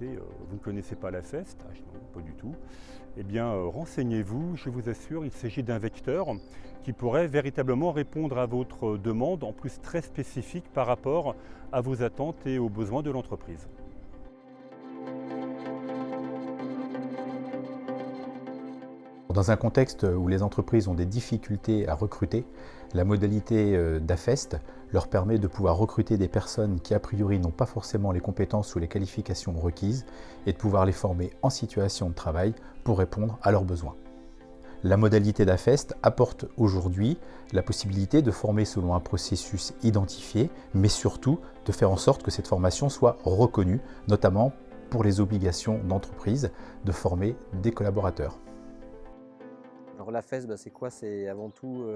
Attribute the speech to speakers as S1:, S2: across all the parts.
S1: écoutez, vous ne connaissez pas la FEST? Ah, non, pas du tout. Eh bien, renseignez-vous, je vous assure, il s'agit d'un vecteur qui pourrait véritablement répondre à votre demande, en plus très spécifique par rapport à vos attentes et aux besoins de l'entreprise.
S2: Dans un contexte où les entreprises ont des difficultés à recruter, la modalité d'AFEST leur permet de pouvoir recruter des personnes qui a priori n'ont pas forcément les compétences ou les qualifications requises et de pouvoir les former en situation de travail pour répondre à leurs besoins. La modalité d'AFEST apporte aujourd'hui la possibilité de former selon un processus identifié, mais surtout de faire en sorte que cette formation soit reconnue, notamment pour les obligations d'entreprise de former des collaborateurs.
S3: Alors la FEST, c'est quoi? C'est avant tout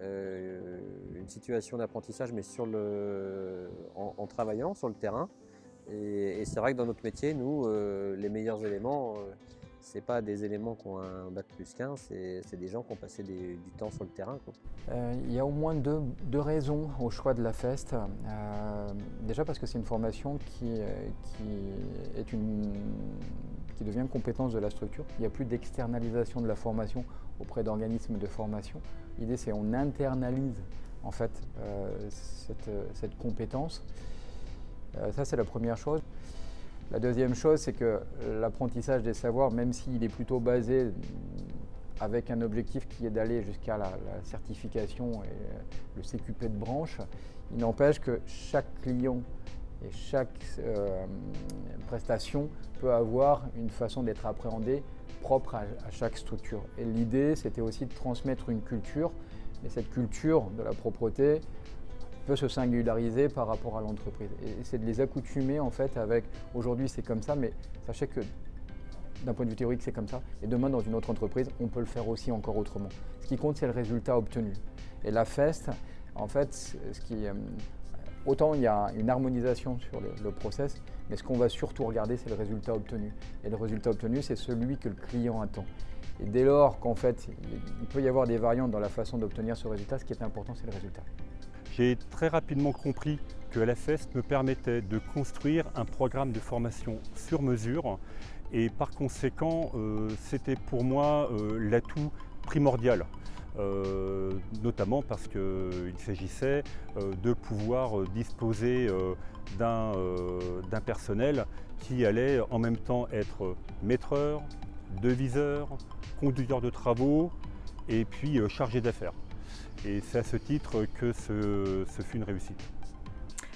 S3: une situation d'apprentissage, mais en travaillant sur le terrain. Et c'est vrai que dans notre métier, nous, les meilleurs éléments, c'est pas des éléments qui ont un bac plus 15, c'est des gens qui ont passé du temps sur le terrain, quoi.
S4: Il y a au moins deux raisons au choix de la FEST. Déjà parce que c'est une formation qui devient une compétence de la structure. Il n'y a plus d'externalisation de la formation auprès d'organismes de formation. L'idée, c'est qu'on internalise en fait cette compétence. Ça, c'est la première chose. La deuxième chose, c'est que l'apprentissage des savoirs, même s'il est plutôt basé avec un objectif qui est d'aller jusqu'à la certification et le CQP de branche, il n'empêche que chaque client et chaque prestation peut avoir une façon d'être appréhendée propre à chaque structure. Et l'idée, c'était aussi de transmettre une culture, et cette culture de la propreté peut se singulariser par rapport à l'entreprise. Et c'est de les accoutumer en fait avec, aujourd'hui c'est comme ça, mais sachez que d'un point de vue théorique c'est comme ça, et demain dans une autre entreprise, on peut le faire aussi encore autrement. Ce qui compte, c'est le résultat obtenu. Et la FEST, en fait, autant il y a une harmonisation sur le process, mais ce qu'on va surtout regarder, c'est le résultat obtenu. Et le résultat obtenu, c'est celui que le client attend. Et dès lors qu'en fait, il peut y avoir des variantes dans la façon d'obtenir ce résultat, ce qui est important, c'est le résultat.
S1: J'ai très rapidement compris que la FEST me permettait de construire un programme de formation sur mesure et par conséquent, c'était pour moi l'atout primordial. Notamment parce qu'il s'agissait de pouvoir disposer d'un personnel qui allait en même temps être maîtreur, deviseur, conducteur de travaux et puis chargé d'affaires. Et c'est à ce titre que ce fut une réussite.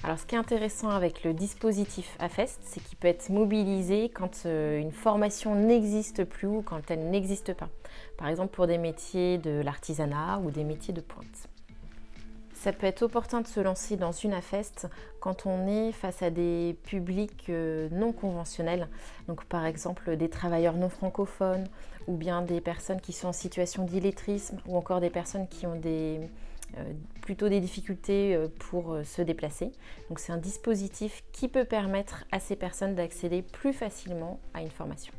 S5: Alors ce qui est intéressant avec le dispositif AFEST, c'est qu'il peut être mobilisé quand une formation n'existe plus ou quand elle n'existe pas. Par exemple pour des métiers de l'artisanat ou des métiers de pointe. Ça peut être opportun de se lancer dans une AFEST quand on est face à des publics non conventionnels, donc par exemple des travailleurs non francophones ou bien des personnes qui sont en situation d'illettrisme ou encore des personnes qui ont plutôt des difficultés pour se déplacer. Donc c'est un dispositif qui peut permettre à ces personnes d'accéder plus facilement à une formation.